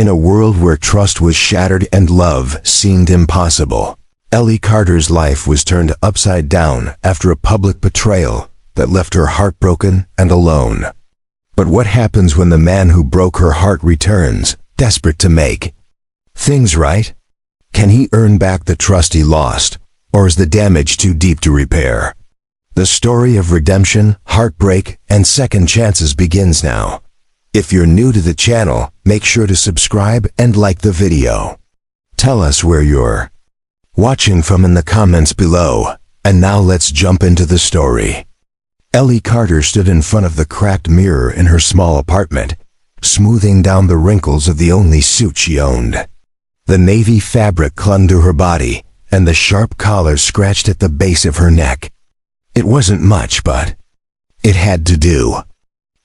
In a world where trust was shattered and love seemed impossible, Ellie Carter's life was turned upside down after a public betrayal that left her heartbroken and alone. But what happens when the man who broke her heart returns, desperate to make things right? Can he earn back the trust he lost, or is the damage too deep to repair? The story of redemption, heartbreak, and second chances begins now. If you're new to the channel, make sure to subscribe and like the video. Tell us where you're watching from in the comments below. And now let's jump into the story. Ellie Carter stood in front of the cracked mirror in her small apartment, smoothing down the wrinkles of the only suit she owned. The navy fabric clung to her body, and the sharp collar scratched at the base of her neck. It wasn't much, but it had to do.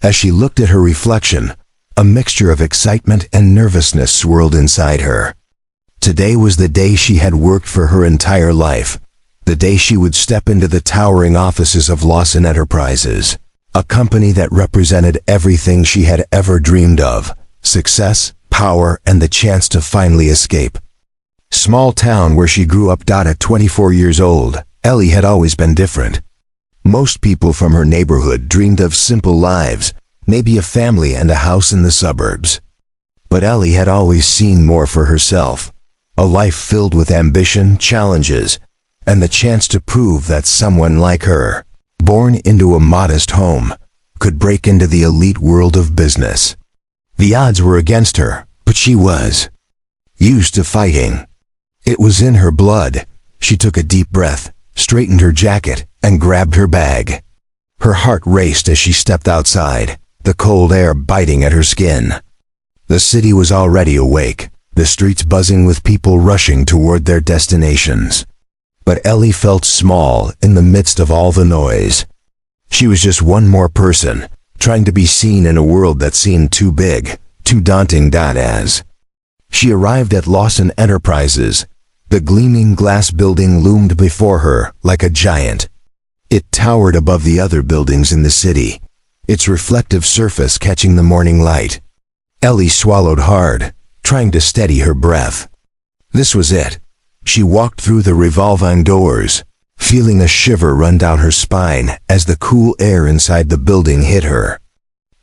As she looked at her reflection, a mixture of excitement and nervousness swirled inside her. Today was the day she had worked for her entire life, the day she would step into the towering offices of Lawson Enterprises, a company that represented everything she had ever dreamed of: success, power, and the chance to finally escape. Small town where she grew up. At 24 years old, Ellie had always been different. Most people from her neighborhood dreamed of simple lives, maybe a family and a house in the suburbs. But Ellie had always seen more for herself, a life filled with ambition, challenges, and the chance to prove that someone like her, born into a modest home, could break into the elite world of business. The odds were against her, but she was used to fighting. It was in her blood. She took a deep breath, straightened her jacket, and grabbed her bag. Her heart raced as she stepped outside, the cold air biting at her skin. The city was already awake, the streets buzzing with people rushing toward their destinations. But Ellie felt small in the midst of all the noise. She was just one more person, trying to be seen in a world that seemed too big, too daunting. As she arrived at Lawson Enterprises, the gleaming glass building loomed before her like a giant. It towered above the other buildings in the city, its reflective surface catching the morning light. Ellie swallowed hard, trying to steady her breath. This was it. She walked through the revolving doors, feeling a shiver run down her spine as the cool air inside the building hit her.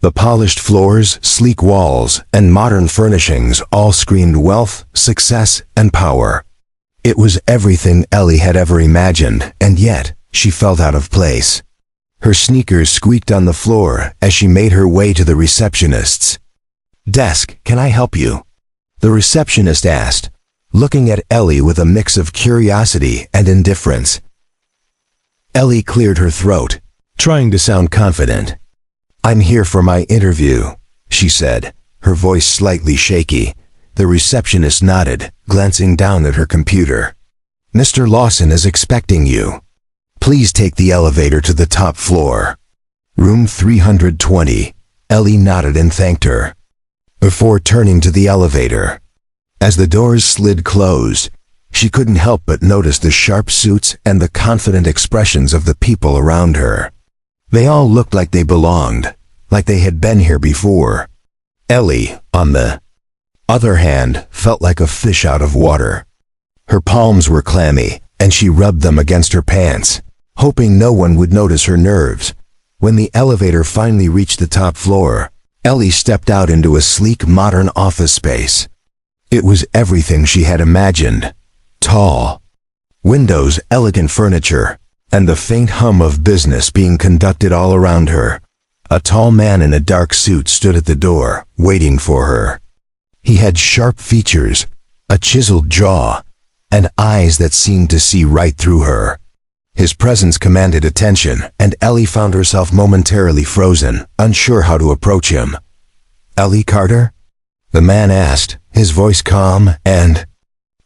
The polished floors, sleek walls, and modern furnishings all screamed wealth, success, and power. It was everything Ellie had ever imagined, and yet she felt out of place. Her sneakers squeaked on the floor as she made her way to the receptionist's desk. "Can I help you?" the receptionist asked, looking at Ellie with a mix of curiosity and indifference. Ellie cleared her throat, trying to sound confident. "I'm here for my interview," she said, her voice slightly shaky. The receptionist nodded, glancing down at her computer. "Mr. Lawson is expecting you. Please take the elevator to the top floor. Room 320. Ellie nodded and thanked her, before turning to the elevator. As the doors slid closed, she couldn't help but notice the sharp suits and the confident expressions of the people around her. They all looked like they belonged, like they had been here before. Ellie, on the other hand, felt like a fish out of water. Her palms were clammy, and she rubbed them against her pants, hoping no one would notice her nerves. When the elevator finally reached the top floor, Ellie stepped out into a sleek modern office space. It was everything she had imagined. Tall windows, elegant furniture, and the faint hum of business being conducted all around her. A tall man in a dark suit stood at the door, waiting for her. He had sharp features, a chiseled jaw, and eyes that seemed to see right through her. His presence commanded attention, and Ellie found herself momentarily frozen, unsure how to approach him. "Ellie Carter?" the man asked, his voice calm and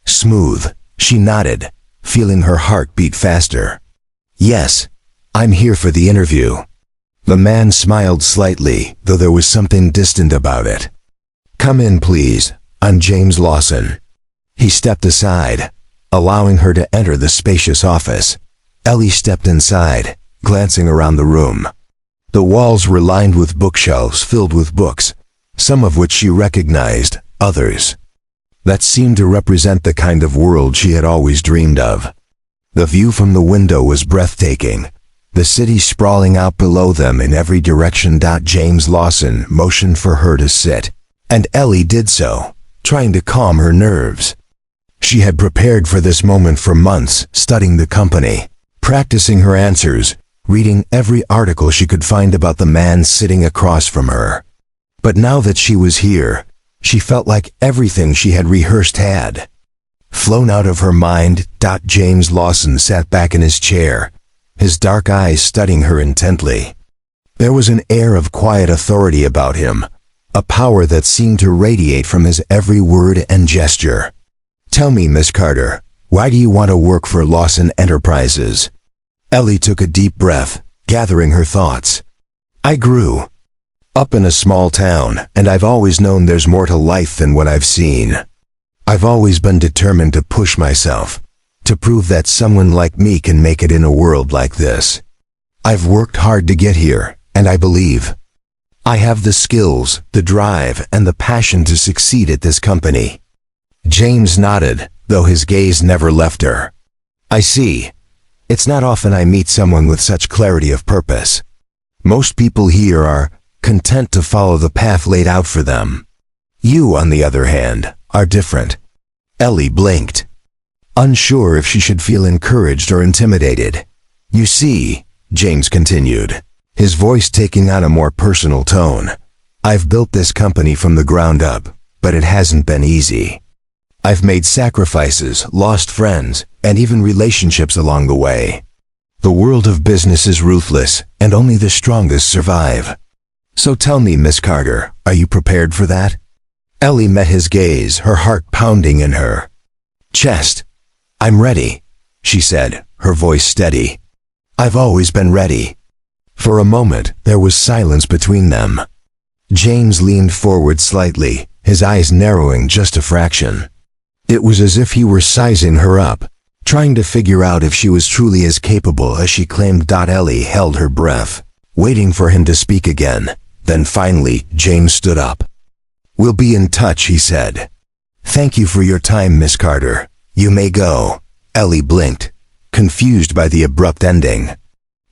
smooth. She nodded, feeling her heart beat faster. "Yes, I'm here for the interview." The man smiled slightly, though there was something distant about it. "Come in, please. I'm James Lawson." He stepped aside, allowing her to enter the spacious office. Ellie stepped inside, glancing around the room. The walls were lined with bookshelves filled with books, some of which she recognized, others. That seemed to represent the kind of world she had always dreamed of. The view from the window was breathtaking, the city sprawling out below them in every direction. James Lawson motioned for her to sit, and Ellie did so, trying to calm her nerves. She had prepared for this moment for months, studying the company, practicing her answers, reading every article she could find about the man sitting across from her. But now that she was here, she felt like everything she had rehearsed had flown out of her mind. James Lawson sat back in his chair, his dark eyes studying her intently. There was an air of quiet authority about him, a power that seemed to radiate from his every word and gesture. "Tell me, Miss Carter, why do you want to work for Lawson Enterprises?" Ellie took a deep breath, gathering her thoughts. "I grew up in a small town, and I've always known there's more to life than what I've seen. I've always been determined to push myself, to prove that someone like me can make it in a world like this. I've worked hard to get here, and I believe I have the skills, the drive, and the passion to succeed at this company." James nodded, though his gaze never left her. "I see. It's not often I meet someone with such clarity of purpose. Most people here are content to follow the path laid out for them. You, on the other hand, are different." Ellie blinked, unsure if she should feel encouraged or intimidated. "You see," James continued, his voice taking on a more personal tone, "I've built this company from the ground up, but it hasn't been easy. I've made sacrifices, lost friends, and even relationships along the way. The world of business is ruthless, and only the strongest survive. So tell me, Miss Carter, are you prepared for that?" Ellie met his gaze, her heart pounding in her chest. "I'm ready," she said, her voice steady. "I've always been ready." For a moment, there was silence between them. James leaned forward slightly, his eyes narrowing just a fraction. It was as if he were sizing her up, trying to figure out if she was truly as capable as she claimed. Ellie held her breath, waiting for him to speak again. Then finally, James stood up. "We'll be in touch," he said. "Thank you for your time, Miss Carter. You may go." Ellie blinked, confused by the abrupt ending.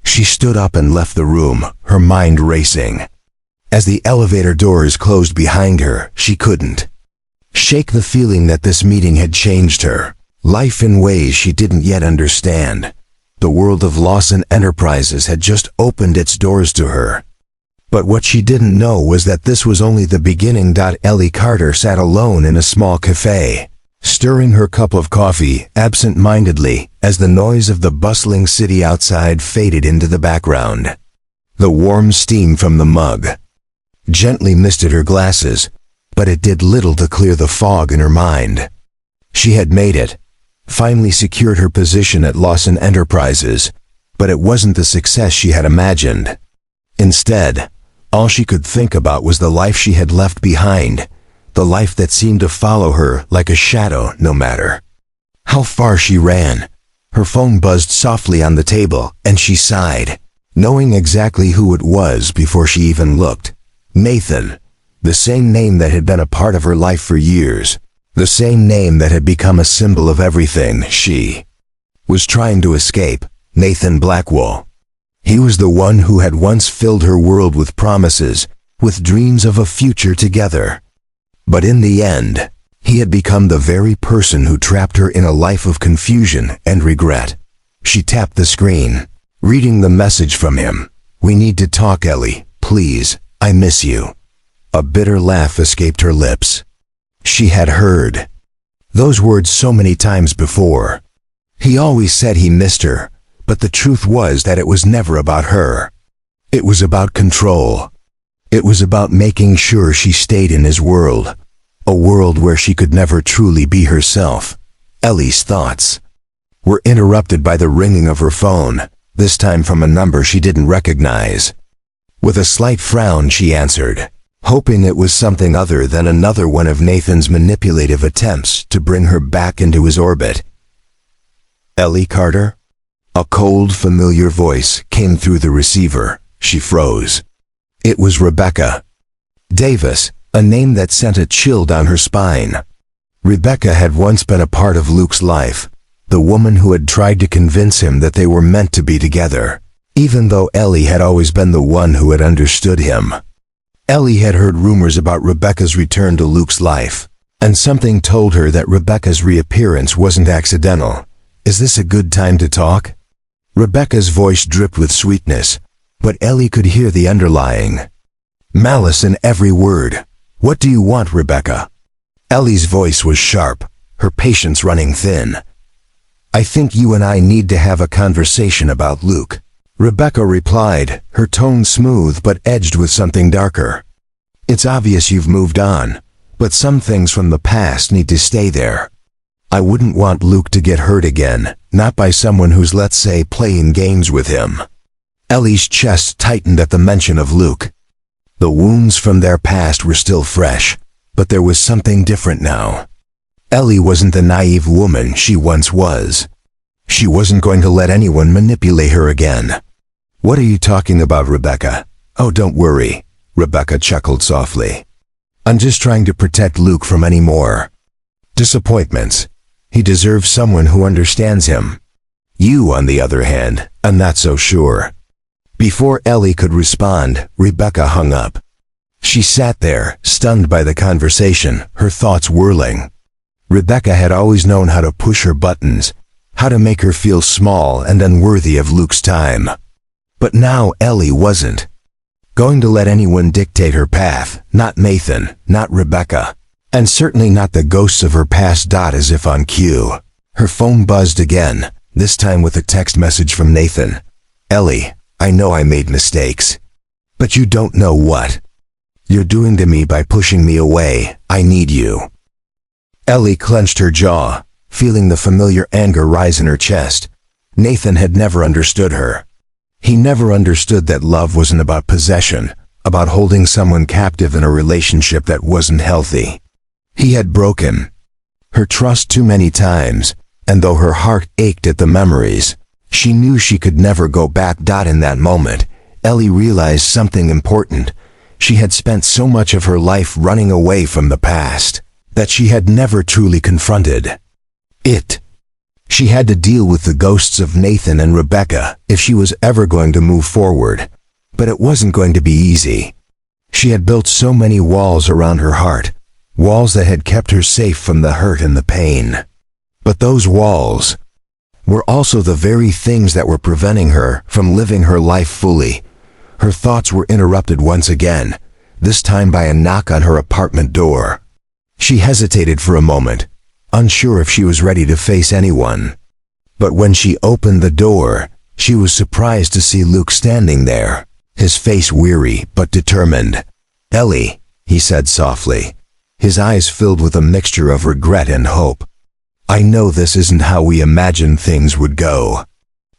She stood up and left the room, her mind racing. As the elevator doors closed behind her, she couldn't shake the feeling that this meeting had changed her life in ways she didn't yet understand. The world of Lawson Enterprises had just opened its doors to her. But what she didn't know was that this was only the beginning. Ellie Carter sat alone in a small cafe, stirring her cup of coffee absent-mindedly as the noise of the bustling city outside faded into the background. The warm steam from the mug gently misted her glasses, but it did little to clear the fog in her mind. She had made it, finally secured her position at Lawson Enterprises, but it wasn't the success she had imagined. Instead, all she could think about was the life she had left behind, the life that seemed to follow her like a shadow no matter how far she ran. Her phone buzzed softly on the table, and she sighed, knowing exactly who it was before she even looked. Nathan, the same name that had been a part of her life for years, the same name that had become a symbol of everything she was trying to escape. Nathan Blackwell. He was the one who had once filled her world with promises, with dreams of a future together. But in the end, he had become the very person who trapped her in a life of confusion and regret. She tapped the screen, reading the message from him. "We need to talk, Ellie, please, I miss you." A bitter laugh escaped her lips. She had heard those words so many times before. He always said he missed her, but the truth was that it was never about her. It was about control. It was about making sure she stayed in his world, a world where she could never truly be herself. Ellie's thoughts were interrupted by the ringing of her phone, this time from a number she didn't recognize. With a slight frown, she answered, hoping it was something other than another one of Nathan's manipulative attempts to bring her back into his orbit. "Ellie Carter?" A cold, familiar voice came through the receiver. She froze. It was Rebecca Davis, a name that sent a chill down her spine. Rebecca had once been a part of Luke's life, the woman who had tried to convince him that they were meant to be together, even though Ellie had always been the one who had understood him. Ellie had heard rumors about Rebecca's return to Luke's life, and something told her that Rebecca's reappearance wasn't accidental. "Is this a good time to talk?" Rebecca's voice dripped with sweetness, but Ellie could hear the underlying malice in every word. "What do you want, Rebecca?" Ellie's voice was sharp, her patience running thin. "I think you and I need to have a conversation about Luke," Rebecca replied, her tone smooth but edged with something darker. "It's obvious you've moved on, but some things from the past need to stay there. I wouldn't want Luke to get hurt again, not by someone who's, let's say, playing games with him." Ellie's chest tightened at the mention of Luke. The wounds from their past were still fresh, but there was something different now. Ellie wasn't the naive woman she once was. She wasn't going to let anyone manipulate her again. "What are you talking about, Rebecca?" "Oh, don't worry," Rebecca chuckled softly. "I'm just trying to protect Luke from any more disappointments. He deserves someone who understands him. You, on the other hand, I'm not so sure." Before Ellie could respond, Rebecca hung up. She sat there, stunned by the conversation, her thoughts whirling. Rebecca had always known how to push her buttons, how to make her feel small and unworthy of Luke's time. But now Ellie wasn't going to let anyone dictate her path, not Nathan, not Rebecca, and certainly not the ghosts of her past. As if on cue, her phone buzzed again, this time with a text message from Nathan. "Ellie, I know I made mistakes, but you don't know what you're doing to me by pushing me away. I need you." Ellie clenched her jaw, feeling the familiar anger rise in her chest. Nathan had never understood her. He never understood that love wasn't about possession, about holding someone captive in a relationship that wasn't healthy. He had broken her trust too many times, and though her heart ached at the memories, she knew she could never go back. In that moment, Ellie realized something important. She had spent so much of her life running away from the past that she had never truly confronted it. She had to deal with the ghosts of Nathan and Rebecca if she was ever going to move forward, but it wasn't going to be easy. She had built so many walls around her heart, walls that had kept her safe from the hurt and the pain. But those walls were also the very things that were preventing her from living her life fully. Her thoughts were interrupted once again, this time by a knock on her apartment door. She hesitated for a moment, unsure if she was ready to face anyone. But when she opened the door, she was surprised to see Luke standing there, his face weary but determined. "Ellie," he said softly, his eyes filled with a mixture of regret and hope. "I know this isn't how we imagined things would go,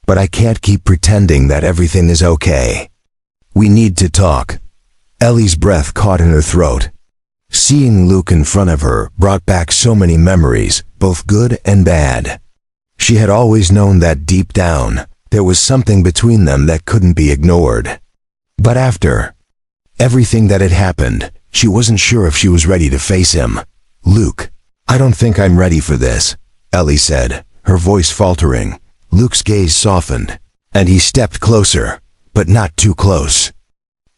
but I can't keep pretending that everything is okay. We need to talk." Ellie's breath caught in her throat. Seeing Luke in front of her brought back so many memories, both good and bad. She had always known that deep down, there was something between them that couldn't be ignored. But after everything that had happened, she wasn't sure if she was ready to face him. "Luke, I don't think I'm ready for this," Ellie said, her voice faltering. Luke's gaze softened, and he stepped closer, but not too close.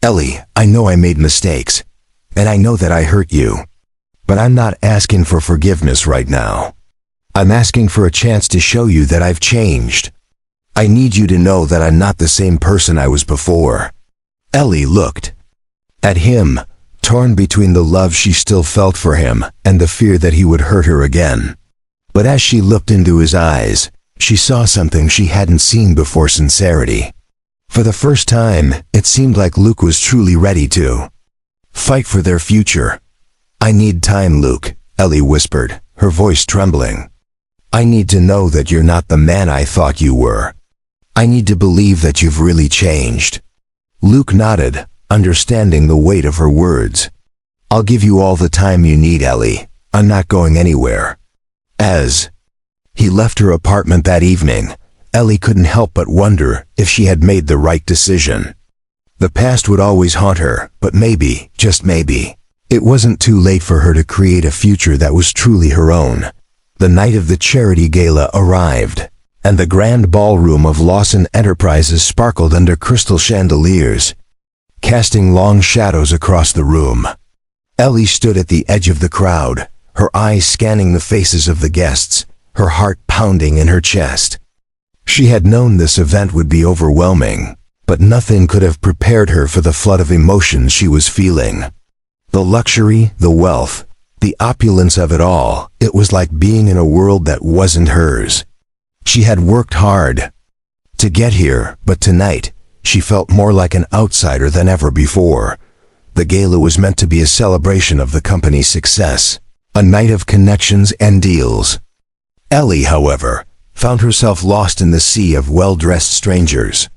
"Ellie, I know I made mistakes, and I know that I hurt you, but I'm not asking for forgiveness right now. I'm asking for a chance to show you that I've changed. I need you to know that I'm not the same person I was before." Ellie looked at him, torn between the love she still felt for him and the fear that he would hurt her again. But as she looked into his eyes, she saw something she hadn't seen before: sincerity. For the first time, it seemed like Luke was truly ready to fight for their future. "I need time, Luke," Ellie whispered, her voice trembling. "I need to know that you're not the man I thought you were. I need to believe that you've really changed." Luke nodded, understanding the weight of her words. "I'll give you all the time you need, Ellie. I'm not going anywhere." As he left her apartment that evening, Ellie couldn't help but wonder if she had made the right decision. The past would always haunt her, but maybe, just maybe, It wasn't too late for her to create a future that was truly her own. The night of the charity gala arrived, and the grand ballroom of Lawson Enterprises sparkled under crystal chandeliers, casting long shadows across the room. Ellie stood at the edge of the crowd, her eyes scanning the faces of the guests, her heart pounding in her chest. She had known this event would be overwhelming, but nothing could have prepared her for the flood of emotions she was feeling. The luxury, the wealth, the opulence of it all, it was like being in a world that wasn't hers. She had worked hard to get here, but tonight, she felt more like an outsider than ever before. The gala was meant to be a celebration of the company's success, a night of connections and deals. Ellie, however, found herself lost in the sea of well-dressed strangers.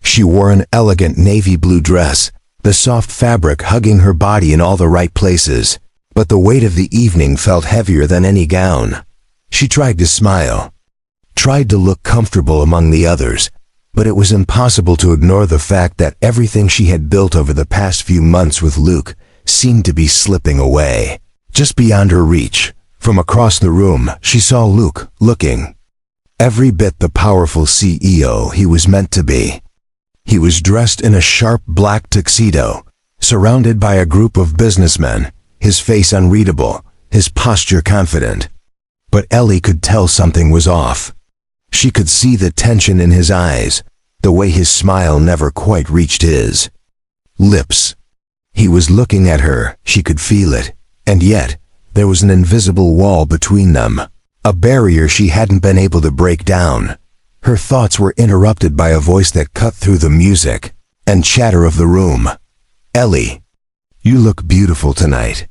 She wore an elegant navy blue dress, the soft fabric hugging her body in all the right places, but the weight of the evening felt heavier than any gown. She tried to smile, tried to look comfortable among the others, but it was impossible to ignore the fact that everything she had built over the past few months with Luke seemed to be slipping away, just beyond her reach. From across the room, she saw Luke, looking every bit the powerful CEO he was meant to be. He was dressed in a sharp black tuxedo, surrounded by a group of businessmen, his face unreadable, his posture confident. But Ellie could tell something was off. She could see the tension in his eyes, the way his smile never quite reached his lips. He was looking at her, she could feel it, and yet, there was an invisible wall between them, a barrier she hadn't been able to break down. Her thoughts were interrupted by a voice that cut through the music and chatter of the room. "Ellie, you look beautiful tonight."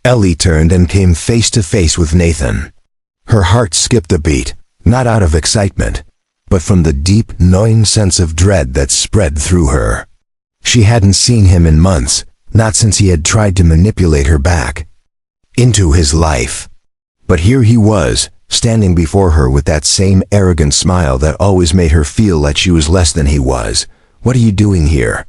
Ellie turned and came face to face with Nathan. Her heart skipped a beat, not out of excitement, but from the deep, gnawing sense of dread that spread through her. She hadn't seen him in months, not since he had tried to manipulate her back into his life. But here he was, standing before her with that same arrogant smile that always made her feel like she was less than he was. "What are you doing here?"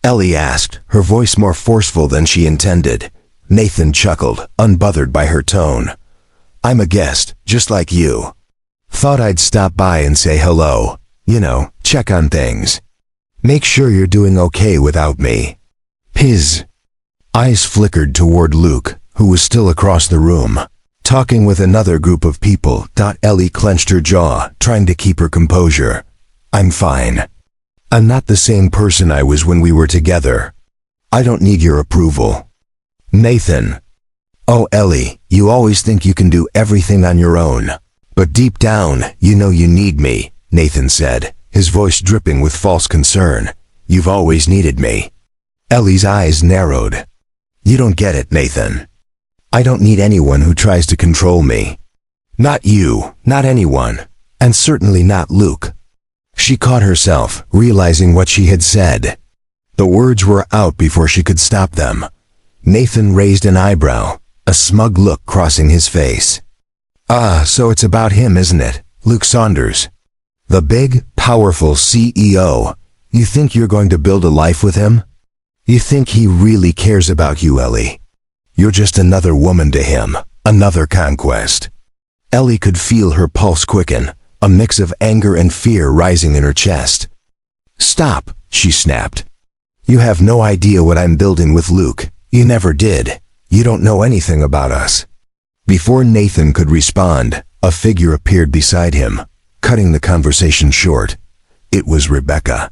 Ellie asked, her voice more forceful than she intended. Nathan chuckled, unbothered by her tone. "I'm a guest, just like you. Thought I'd stop by and say hello, check on things. Make sure you're doing okay without me." His eyes flickered toward Luke, who was still across the room, talking with another group of people. Ellie clenched her jaw, trying to keep her composure. "I'm fine. I'm not the same person I was when we were together. I don't need your approval." Nathan. "Oh, Ellie, you always think you can do everything on your own. But deep down, you know you need me," Nathan said, his voice dripping with false concern. "You've always needed me." Ellie's eyes narrowed. "You don't get it, Nathan. I don't need anyone who tries to control me. Not you, not anyone, and certainly not Luke." She caught herself, realizing what she had said. The words were out before she could stop them. Nathan raised an eyebrow, a smug look crossing his face. "Ah, so it's about him, isn't it? Luke Saunders. The big, powerful CEO. You think you're going to build a life with him? You think he really cares about you, Ellie? You're just another woman to him, another conquest." Ellie could feel her pulse quicken, a mix of anger and fear rising in her chest. "Stop," she snapped. "You have no idea what I'm building with Luke. You never did. You don't know anything about us." Before Nathan could respond, a figure appeared beside him, cutting the conversation short. It was Rebecca.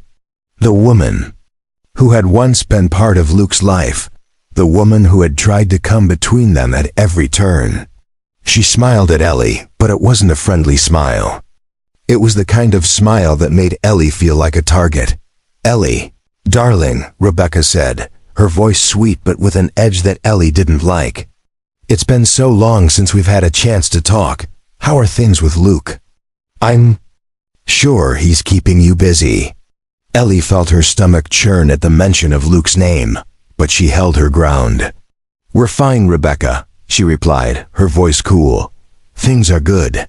The woman who had once been part of Luke's life, the woman who had tried to come between them at every turn. She smiled at Ellie, but it wasn't a friendly smile. It was the kind of smile that made Ellie feel like a target. "Ellie, darling," Rebecca said, her voice sweet but with an edge that Ellie didn't like. "It's been so long since we've had a chance to talk. How are things with Luke?" "I'm sure he's keeping you busy." Ellie felt her stomach churn at the mention of Luke's name, but she held her ground. "We're fine, Rebecca," she replied, her voice cool. "Things are good."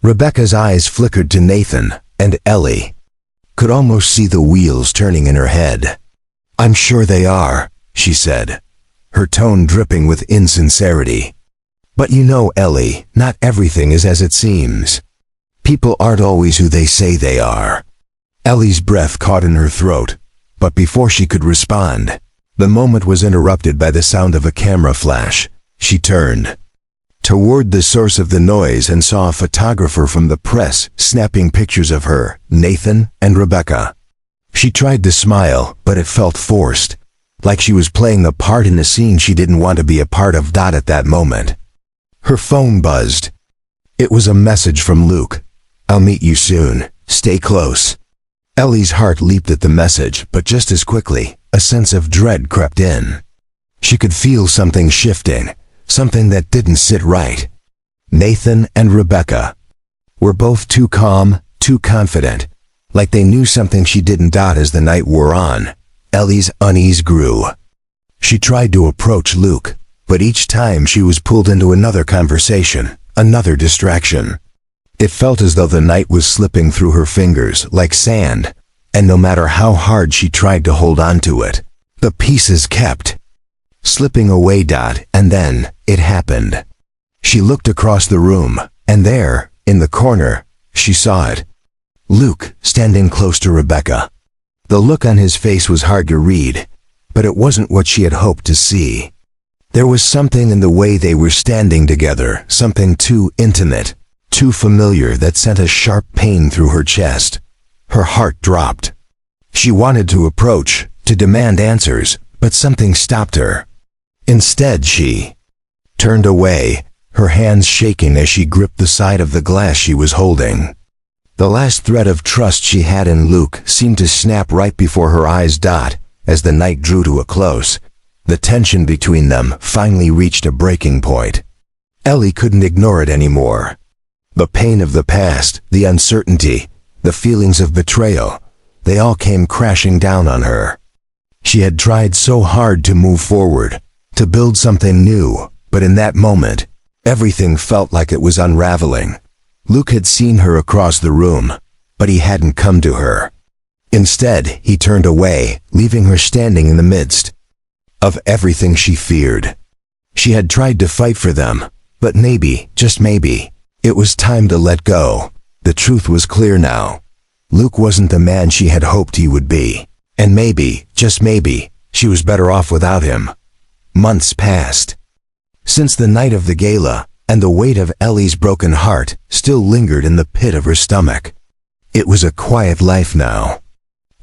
Rebecca's eyes flickered to Nathan, and Ellie could almost see the wheels turning in her head. "I'm sure they are," she said. her tone dripping with insincerity. "But you know, Ellie, not everything is as it seems. People aren't always who they say they are." Ellie's breath caught in her throat, but before she could respond, the moment was interrupted by the sound of a camera flash. She turned toward the source of the noise and saw a photographer from the press snapping pictures of her, Nathan, and Rebecca. She tried to smile, but it felt forced, like she was playing a part in a scene she didn't want to be a part of. At that moment, her phone buzzed. It was a message from Luke. "I'll meet you soon. Stay close." Ellie's heart leaped at the message, but just as quickly, a sense of dread crept in. She could feel something shifting, something that didn't sit right. Nathan and Rebecca were both too calm, too confident, like they knew something she didn't. As the night wore on, Ellie's unease grew. She tried to approach Luke, but each time she was pulled into another conversation, another distraction. It felt as though the night was slipping through her fingers like sand, and no matter how hard she tried to hold on to it, the pieces kept slipping away. And then, it happened. She looked across the room, and there, in the corner, she saw it. Luke, standing close to Rebecca. The look on his face was hard to read, but it wasn't what she had hoped to see. There was something in the way they were standing together, something too intimate, too familiar, that sent a sharp pain through her chest. Her heart dropped. She wanted to approach, to demand answers, but something stopped her. Instead, she turned away, her hands shaking as she gripped the side of the glass she was holding. The last thread of trust she had in Luke seemed to snap right before her eyes. As the night drew to a close, the tension between them finally reached a breaking point. Ellie couldn't ignore it anymore. The pain of the past, the uncertainty, the feelings of betrayal, they all came crashing down on her. She had tried so hard to move forward, to build something new, but in that moment, everything felt like it was unraveling. Luke had seen her across the room, but he hadn't come to her. Instead, he turned away, leaving her standing in the midst of everything she feared. She had tried to fight for them, but maybe, just maybe, it was time to let go. The truth was clear now. Luke wasn't the man she had hoped he would be, and maybe, just maybe, she was better off without him. Months passed. Since the night of the gala, and the weight of Ellie's broken heart still lingered in the pit of her stomach. It was a quiet life now.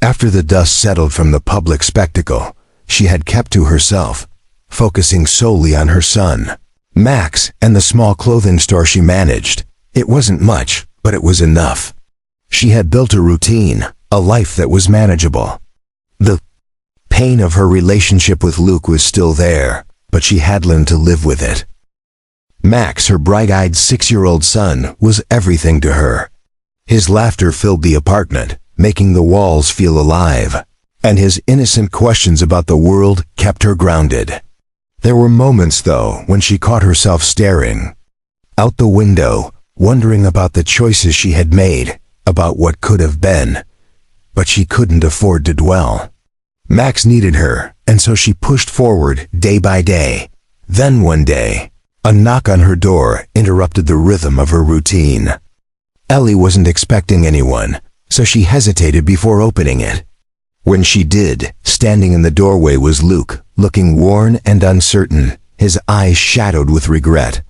After the dust settled from the public spectacle, she had kept to herself, focusing solely on her son, Max, and the small clothing store she managed. It wasn't much, but it was enough. She had built a routine, a life that was manageable. The pain of her relationship with Luke was still there, but she had learned to live with it. Max, her bright-eyed 6-year-old son, was everything to her. His laughter filled the apartment, making the walls feel alive, and his innocent questions about the world kept her grounded. There were moments, though, when she caught herself staring out the window, wondering about the choices she had made, about what could have been, but she couldn't afford to dwell. Max needed her, and so she pushed forward day by day. Then one day, a knock on her door interrupted the rhythm of her routine. Ellie wasn't expecting anyone, so she hesitated before opening it. When she did, standing in the doorway was Luke, looking worn and uncertain, his eyes shadowed with regret.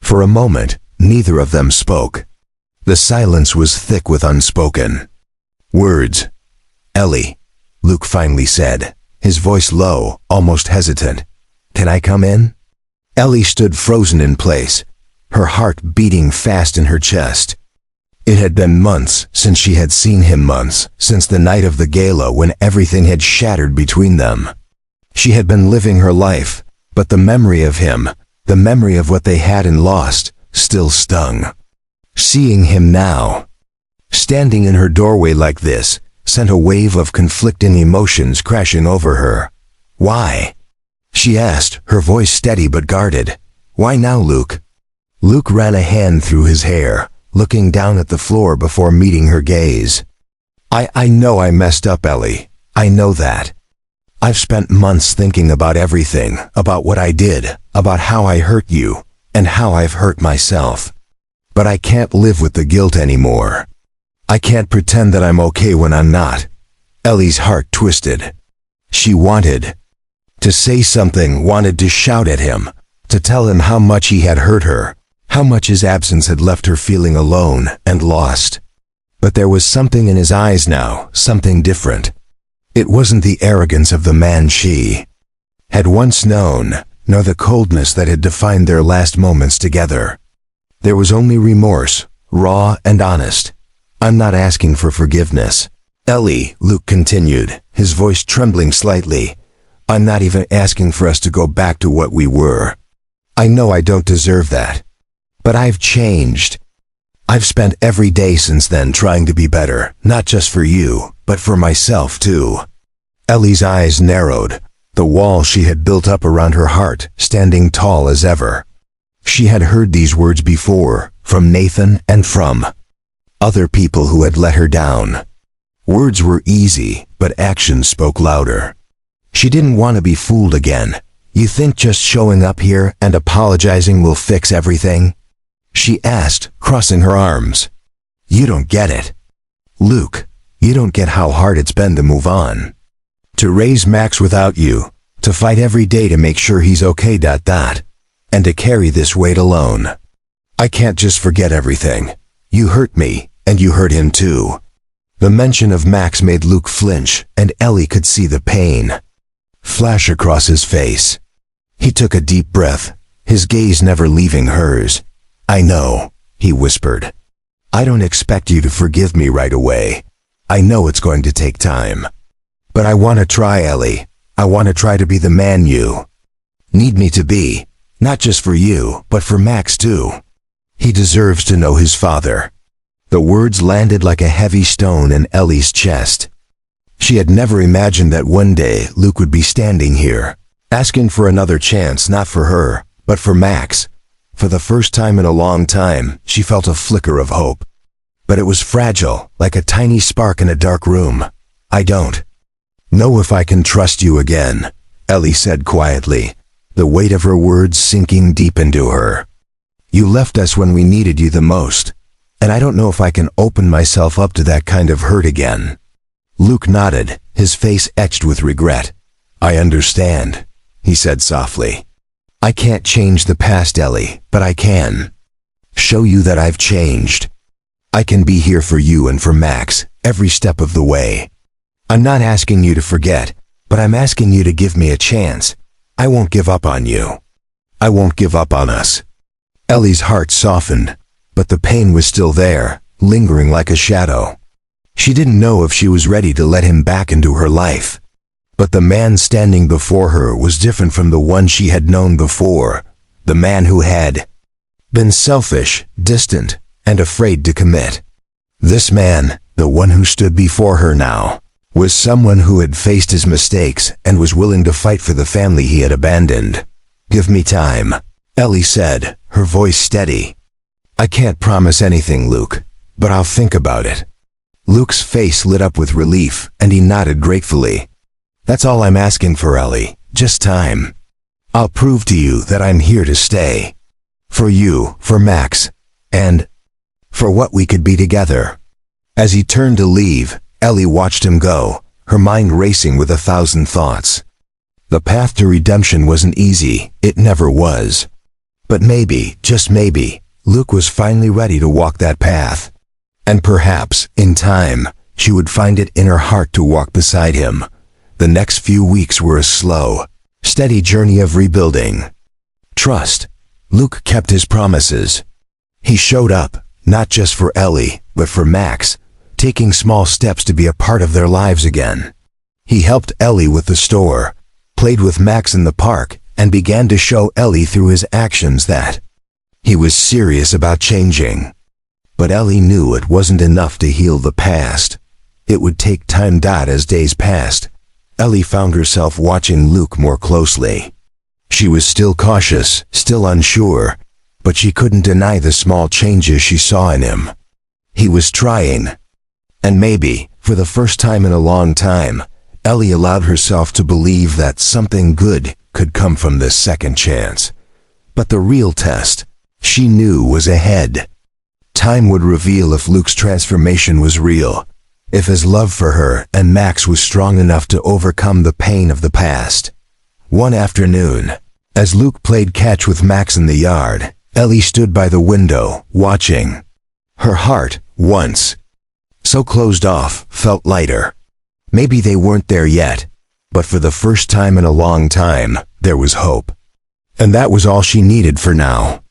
For a moment, neither of them spoke. The silence was thick with unspoken words. "Ellie," Luke finally said, his voice low, almost hesitant. "Can I come in?" Ellie stood frozen in place, her heart beating fast in her chest. It had been months since she had seen him, months since the night of the gala when everything had shattered between them. She had been living her life, but the memory of him, the memory of what they had and lost, still stung. Seeing him now, standing in her doorway like this, sent a wave of conflicting emotions crashing over her. "Why?" she asked, her voice steady but guarded. "Why now, Luke?" Luke ran a hand through his hair, looking down at the floor before meeting her gaze. I know I messed up, Ellie. I know that. I've spent months thinking about everything, about what I did, about how I hurt you, and how I've hurt myself. But I can't live with the guilt anymore. I can't pretend that I'm okay when I'm not." Ellie's heart twisted. She wanted to say something, wanted to shout at him, to tell him how much he had hurt her, how much his absence had left her feeling alone and lost. But there was something in his eyes now, something different. It wasn't the arrogance of the man she had once known, nor the coldness that had defined their last moments together. There was only remorse, raw and honest. "I'm not asking for forgiveness, Ellie," Luke continued, his voice trembling slightly. "I'm not even asking for us to go back to what we were. I know I don't deserve that. But I've changed. I've spent every day since then trying to be better, not just for you, but for myself too." Ellie's eyes narrowed, the wall she had built up around her heart standing tall as ever. She had heard these words before, from Nathan and from other people who had let her down. Words were easy, but actions spoke louder. She didn't want to be fooled again. "You think just showing up here and apologizing will fix everything?" she asked, crossing her arms. "You don't get it. Luke, you don't get how hard it's been to move on. To raise Max without you, to fight every day to make sure he's okay, and to carry this weight alone. I can't just forget everything. You hurt me, and you hurt him too." The mention of Max made Luke flinch, and Ellie could see the pain flash across his face. He took a deep breath, his gaze never leaving hers. "I know," he whispered. "I don't expect you to forgive me right away. I know it's going to take time. But I want to try, Ellie. I want to try to be the man you need me to be, not just for you, but for Max too. He deserves to know his father." The words landed like a heavy stone in Ellie's chest. She had never imagined that one day Luke would be standing here, asking for another chance, not for her, but for Max. For the first time in a long time, she felt a flicker of hope. But it was fragile, like a tiny spark in a dark room. "I don't know if I can trust you again," Ellie said quietly, the weight of her words sinking deep into her. "You left us when we needed you the most, and I don't know if I can open myself up to that kind of hurt again." Luke nodded, his face etched with regret. "I understand," he said softly. "I can't change the past, Ellie, but I can show you that I've changed. I can be here for you and for Max, every step of the way. I'm not asking you to forget, but I'm asking you to give me a chance. I won't give up on you. I won't give up on us." Ellie's heart softened, but the pain was still there, lingering like a shadow. She didn't know if she was ready to let him back into her life. But the man standing before her was different from the one she had known before, the man who had been selfish, distant, and afraid to commit. This man, the one who stood before her now, was someone who had faced his mistakes and was willing to fight for the family he had abandoned. "Give me time," Ellie said, her voice steady. "I can't promise anything, Luke, but I'll think about it." Luke's face lit up with relief, and he nodded gratefully. "That's all I'm asking for, Ellie, just time. I'll prove to you that I'm here to stay. For you, for Max, and for what we could be together." As he turned to leave, Ellie watched him go, her mind racing with 1,000 thoughts. The path to redemption wasn't easy, it never was. But maybe, just maybe, Luke was finally ready to walk that path. And perhaps, in time, she would find it in her heart to walk beside him. The next few weeks were a slow, steady journey of rebuilding. Trust. Luke kept his promises. He showed up, not just for Ellie, but for Max, taking small steps to be a part of their lives again. He helped Ellie with the store, played with Max in the park, and began to show Ellie through his actions that he was serious about changing. But Ellie knew it wasn't enough to heal the past. It would take time. As days passed, Ellie found herself watching Luke more closely. She was still cautious, still unsure, but she couldn't deny the small changes she saw in him. He was trying. And maybe, for the first time in a long time, Ellie allowed herself to believe that something good could come from this second chance. But the real test, she knew, was ahead. Time would reveal if Luke's transformation was real, if his love for her and Max was strong enough to overcome the pain of the past. One afternoon, as Luke played catch with Max in the yard, Ellie stood by the window, watching. Her heart, once so closed off, felt lighter. Maybe they weren't there yet, but for the first time in a long time, there was hope. And that was all she needed for now.